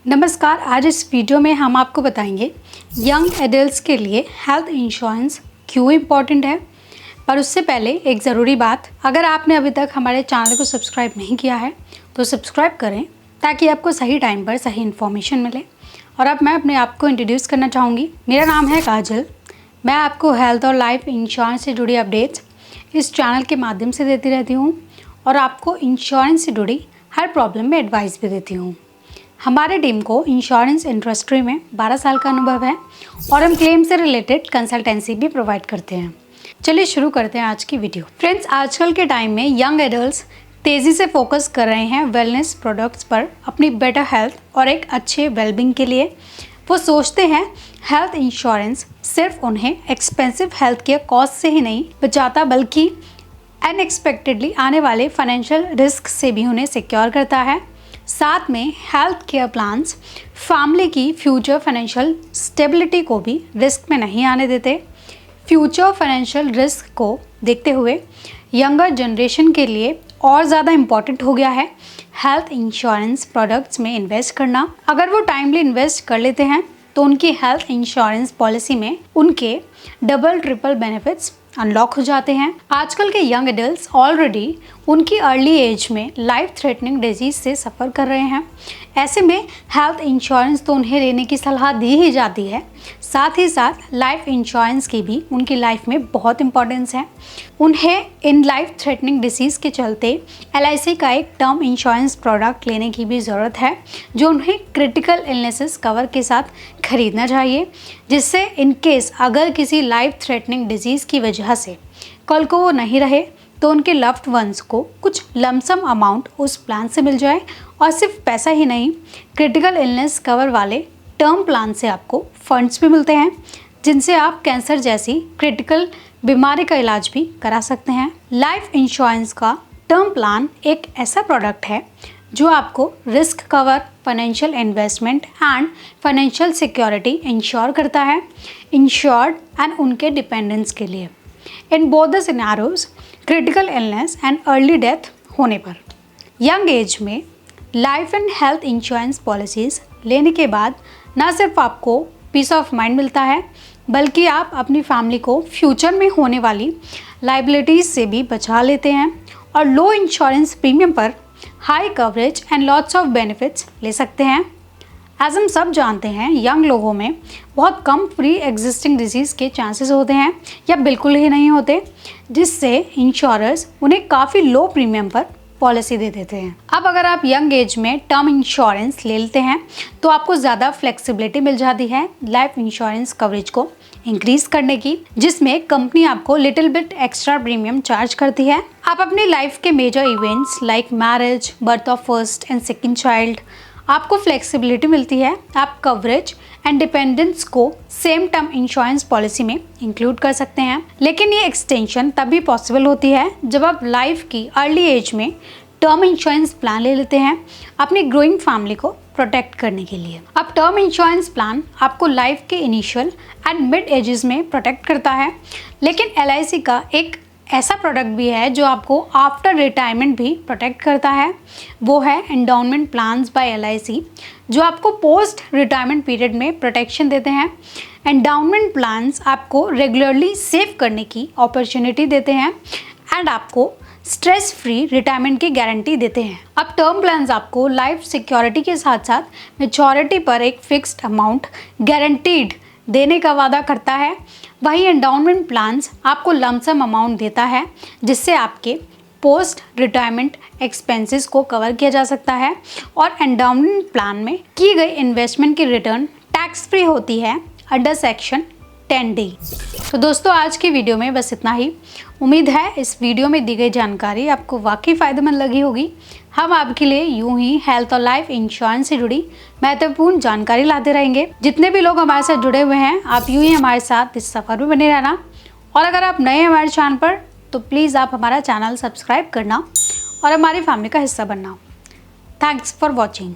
नमस्कार। आज इस वीडियो में हम आपको बताएंगे यंग एडल्ट्स के लिए हेल्थ इंश्योरेंस क्यों इम्पॉर्टेंट है। पर उससे पहले एक ज़रूरी बात, अगर आपने अभी तक हमारे चैनल को सब्सक्राइब नहीं किया है तो सब्सक्राइब करें ताकि आपको सही टाइम पर सही इन्फॉर्मेशन मिले। और अब मैं अपने आप को इंट्रोड्यूस करना चाहूँगी। मेरा नाम है काजल। मैं आपको हेल्थ और लाइफ इंश्योरेंस से जुड़ी अपडेट्स इस चैनल के माध्यम से देती रहती हूँ और आपको इंश्योरेंस से जुड़ी हर प्रॉब्लम में एडवाइस भी देती हूँ। हमारे टीम को इंश्योरेंस इंडस्ट्री में 12 साल का अनुभव है और हम क्लेम से रिलेटेड कंसल्टेंसी भी प्रोवाइड करते हैं। चलिए शुरू करते हैं आज की वीडियो। फ्रेंड्स, आजकल के टाइम में यंग एडल्ट्स तेज़ी से फोकस कर रहे हैं वेलनेस प्रोडक्ट्स पर अपनी बेटर हेल्थ और एक अच्छे वेलबींग के लिए। वो सोचते हैं हेल्थ इंश्योरेंस सिर्फ उन्हें एक्सपेंसिव हेल्थ केयर कॉस्ट से ही नहीं बचाता, बल्कि अनएक्सपेक्टेडली आने वाले फाइनेंशियल रिस्क से भी उन्हें सिक्योर करता है। साथ में हेल्थ केयर प्लान्स फैमिली की फ्यूचर फाइनेंशियल स्टेबिलिटी को भी रिस्क में नहीं आने देते। फ्यूचर फाइनेंशियल रिस्क को देखते हुए यंगर जनरेशन के लिए और ज़्यादा इम्पॉर्टेंट हो गया है हेल्थ इंश्योरेंस प्रोडक्ट्स में इन्वेस्ट करना। अगर वो टाइमली इन्वेस्ट कर लेते हैं तो उनकी हेल्थ इंश्योरेंस पॉलिसी में उनके डबल ट्रिपल बेनिफिट्स अनलॉक हो जाते हैं। आजकल के यंग एडल्ट्स ऑलरेडी उनकी अर्ली एज में लाइफ थ्रेटनिंग डिजीज से सफ़र कर रहे हैं। ऐसे में हेल्थ इंश्योरेंस तो उन्हें लेने की सलाह दी ही जाती है, साथ ही साथ लाइफ इंश्योरेंस की भी उनकी लाइफ में बहुत इंपॉर्टेंस है। उन्हें इन लाइफ थ्रेटनिंग डिसीज़ के चलते LIC का एक टर्म इंश्योरेंस प्रोडक्ट लेने की भी ज़रूरत है, जो उन्हें क्रिटिकल इलनेसेस कवर के साथ खरीदना चाहिए, जिससे इन केस अगर किसी लाइफ थ्रेटनिंग डिजीज़ की वजह से कल को वो नहीं रहे तो उनके लव्ड वंस को कुछ लमसम अमाउंट उस प्लान से मिल जाए। और सिर्फ पैसा ही नहीं, क्रिटिकल इलनेस कवर वाले टर्म प्लान से आपको फंड्स भी मिलते हैं, जिनसे आप कैंसर जैसी क्रिटिकल बीमारी का इलाज भी करा सकते हैं। लाइफ इंश्योरेंस का टर्म प्लान एक ऐसा प्रोडक्ट है जो आपको risk cover, financial investment and financial security ensure करता है इंश्योर्ड एंड उनके डिपेंडेंट्स के लिए in both the scenarios, critical illness and early death होने पर। यंग एज में life and health insurance policies लेने के बाद न सिर्फ आपको पीस ऑफ माइंड मिलता है, बल्कि आप अपनी फैमिली को फ्यूचर में होने वाली लाइबिलिटीज़ से भी बचा लेते हैं और लो इंश्योरेंस प्रीमियम पर high coverage and lots of benefits ले सकते हैं। एज हम सब जानते हैं, यंग लोगों में बहुत कम प्री एग्जिस्टिंग डिजीज़ के चांसेस होते हैं या बिल्कुल ही नहीं होते, जिससे इंश्योरर्स उन्हें काफ़ी लो प्रीमियम पर पॉलिसी दे देते हैं। अब अगर आप यंग एज में टर्म इंश्योरेंस ले लेते हैं तो आपको ज़्यादा फ्लेक्सिबिलिटी मिल जाती है लाइफ इंश्योरेंस कवरेज को इंक्रीज करने की, जिसमें कंपनी आपको little bit extra premium charge करती है। आप अपनी लाइफ के major events like marriage, birth of first and second child, आपको फ्लेक्सिबिलिटी मिलती है। आप कवरेज एंड डिपेंडेंस को सेम टर्म इंश्योरेंस पॉलिसी में इंक्लूड कर सकते हैं, लेकिन ये एक्सटेंशन तभी पॉसिबल होती है जब आप लाइफ की अर्ली एज में टर्म इंश्योरेंस प्लान ले लेते हैं अपनी ग्रोइंग फैमिली को प्रोटेक्ट करने के लिए। अब टर्म इंश्योरेंस प्लान आपको लाइफ के इनिशियल एंड मिड एजेस में प्रोटेक्ट करता है, लेकिन LIC का एक ऐसा प्रोडक्ट भी है जो आपको आफ्टर रिटायरमेंट भी प्रोटेक्ट करता है। वो है एंडाउनमेंट प्लान्स बाय LIC, जो आपको पोस्ट रिटायरमेंट पीरियड में प्रोटेक्शन देते हैं। एंडाउनमेंट प्लान्स आपको रेगुलरली सेव करने की अपॉर्चुनिटी देते हैं एंड आपको स्ट्रेस फ्री रिटायरमेंट की गारंटी देते हैं। अब टर्म प्लान्स आपको लाइफ सिक्योरिटी के साथ साथ मैच्योरिटी पर एक फिक्स्ड अमाउंट गारंटीड देने का वादा करता है। वहीं एंडाउनमेंट प्लान्स आपको लमसम अमाउंट देता है, जिससे आपके पोस्ट रिटायरमेंट एक्सपेंसेस को कवर किया जा सकता है। और एंडाउनमेंट प्लान में की गई इन्वेस्टमेंट की रिटर्न टैक्स फ्री होती है अंडर सेक्शन 10D। तो दोस्तों, आज की वीडियो में बस इतना ही। उम्मीद है इस वीडियो में दी गई जानकारी आपको वाकई फ़ायदेमंद लगी होगी। हम आपके लिए यूं ही हेल्थ और लाइफ इंश्योरेंस से जुड़ी महत्वपूर्ण जानकारी लाते रहेंगे। जितने भी लोग हमारे साथ जुड़े हुए हैं, आप यूं ही हमारे साथ इस सफ़र में बने रहना। और अगर आप नए हैं हमारे चैनल पर तो प्लीज़ आप हमारा चैनल सब्सक्राइब करना और हमारी फैमिली का हिस्सा बनना। Thanks for watching.